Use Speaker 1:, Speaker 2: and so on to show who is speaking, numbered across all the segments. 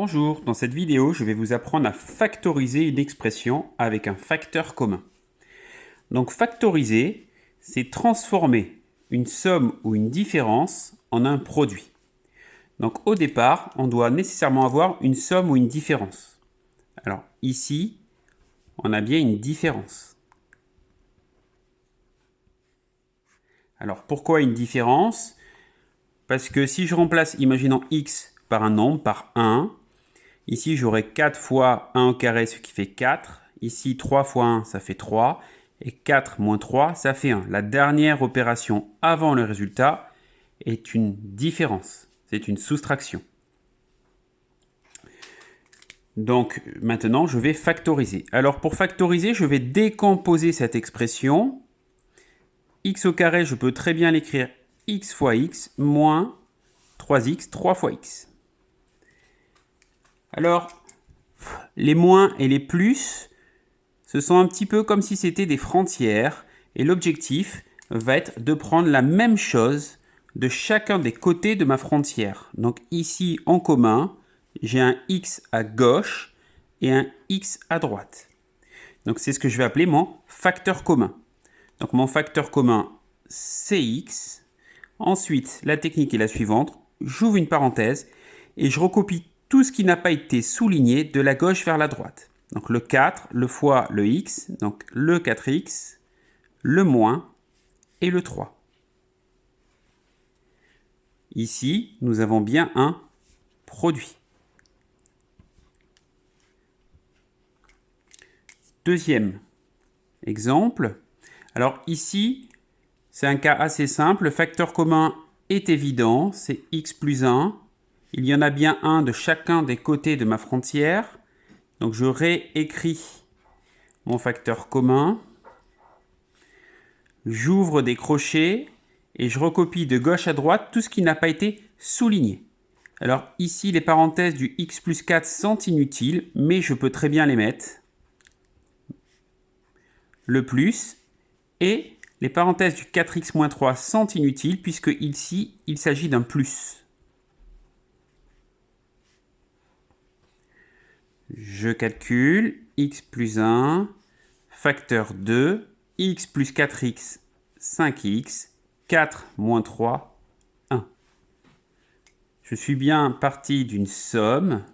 Speaker 1: Bonjour, dans cette vidéo, je vais vous apprendre à factoriser une expression avec un facteur commun. Donc factoriser, c'est transformer une somme ou une différence en un produit. Donc au départ, on doit nécessairement avoir une somme ou une différence. Alors ici, on a bien une différence. Alors pourquoi une différence? Parce que si je remplace, imaginons x par un nombre, par 1, ici j'aurai 4 fois 1 au carré, ce qui fait 4. Ici 3 fois 1, ça fait 3. Et 4 moins 3, ça fait 1. La dernière opération avant le résultat est une différence. C'est une soustraction. Donc maintenant, je vais factoriser. Alors pour factoriser, je vais décomposer cette expression. X au carré, je peux très bien l'écrire x fois x moins 3x, 3 fois x. Alors, les moins et les plus, ce sont un petit peu comme si c'était des frontières. Et l'objectif va être de prendre la même chose de chacun des côtés de ma frontière. Donc ici, en commun, j'ai un x à gauche et un x à droite. Donc c'est ce que je vais appeler mon facteur commun. Donc mon facteur commun, c'est x. Ensuite, la technique est la suivante. J'ouvre une parenthèse et je recopie tout ce qui n'a pas été souligné de la gauche vers la droite. Donc le 4, le fois le x, donc le 4x, le moins et le 3. Ici, nous avons bien un produit. Deuxième exemple. Alors ici, c'est un cas assez simple. Le facteur commun est évident, c'est x plus 1. Il y en a bien un de chacun des côtés de ma frontière. Donc je réécris mon facteur commun. J'ouvre des crochets et je recopie de gauche à droite tout ce qui n'a pas été souligné. Alors ici, les parenthèses du x plus 4 sont inutiles, mais je peux très bien les mettre. Le plus et les parenthèses du 4x moins 3 sont inutiles puisque ici, il s'agit d'un plus. Je calcule x plus 1, facteur 2, x plus 4x, 5x, 4 moins 3, 1. Je suis bien parti d'une somme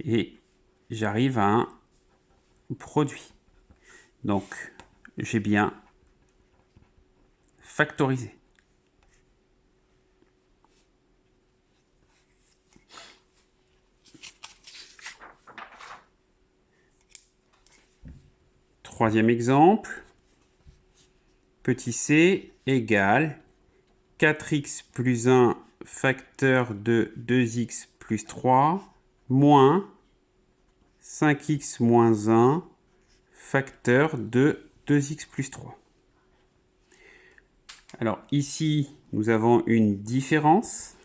Speaker 1: et j'arrive à un produit. Donc, j'ai bien factorisé. Troisième exemple, petit c égale 4x plus 1 facteur de 2x plus 3 moins 5x moins 1 facteur de 2x plus 3. Alors ici, nous avons une différence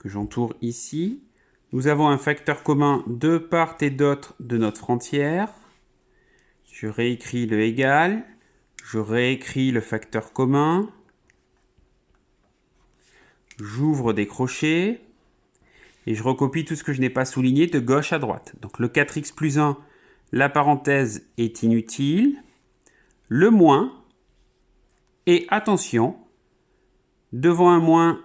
Speaker 1: que j'entoure ici. Nous avons un facteur commun de part et d'autre de notre frontière. Je réécris le égal. Je réécris le facteur commun. J'ouvre des crochets. Et je recopie tout ce que je n'ai pas souligné de gauche à droite. Donc le 4x plus 1, la parenthèse est inutile. Le moins. Et attention, devant un moins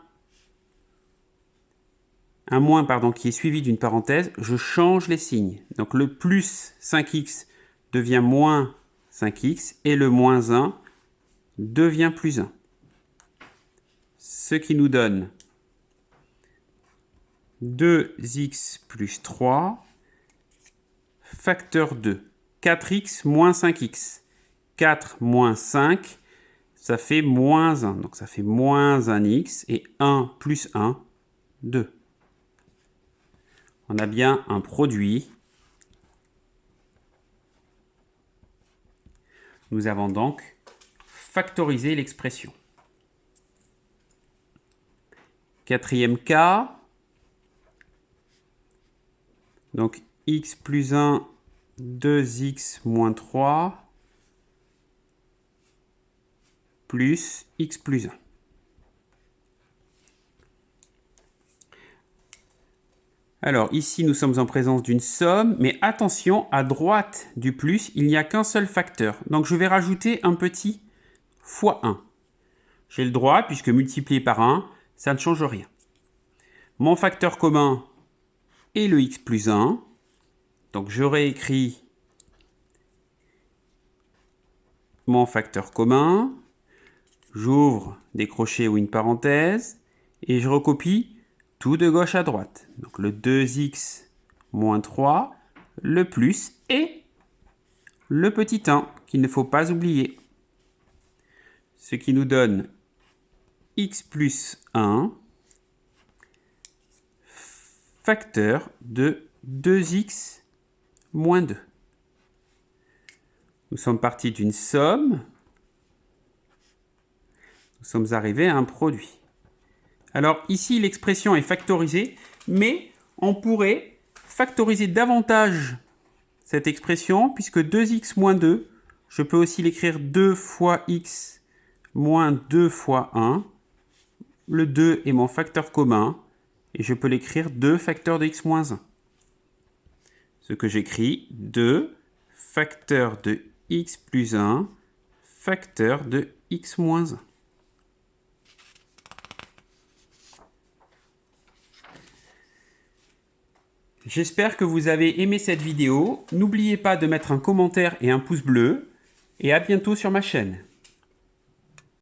Speaker 1: qui est suivi d'une parenthèse, je change les signes. Donc le plus 5x devient moins 5x et le moins 1 devient plus 1. Ce qui nous donne 2x plus 3 facteur 2. 4x moins 5x. 4 moins 5, ça fait moins 1. Donc ça fait moins 1x et 1 plus 1, 2. On a bien un produit. Nous avons donc factorisé l'expression. Quatrième cas. Donc x plus 1, 2x moins 3, plus x plus 1. Alors ici, nous sommes en présence d'une somme, mais attention, à droite du plus, il n'y a qu'un seul facteur. Donc je vais rajouter un petit fois 1. J'ai le droit, puisque multiplié par 1, ça ne change rien. Mon facteur commun est le x plus 1. Donc je réécris mon facteur commun. J'ouvre des crochets ou une parenthèse et je recopie tout de gauche à droite. Donc le 2x moins 3, le plus et le petit 1 qu'il ne faut pas oublier. Ce qui nous donne x plus 1 facteur de 2x moins 2. Nous sommes partis d'une somme. Nous sommes arrivés à un produit. Alors ici, l'expression est factorisée, mais on pourrait factoriser davantage cette expression, puisque 2x moins 2, je peux aussi l'écrire 2 fois x moins 2 fois 1. Le 2 est mon facteur commun, et je peux l'écrire 2 facteur de x moins 1. Ce que j'écris, 2 facteur de x plus 1 facteur de x moins 1. J'espère que vous avez aimé cette vidéo. N'oubliez pas de mettre un commentaire et un pouce bleu. Et à bientôt sur ma chaîne.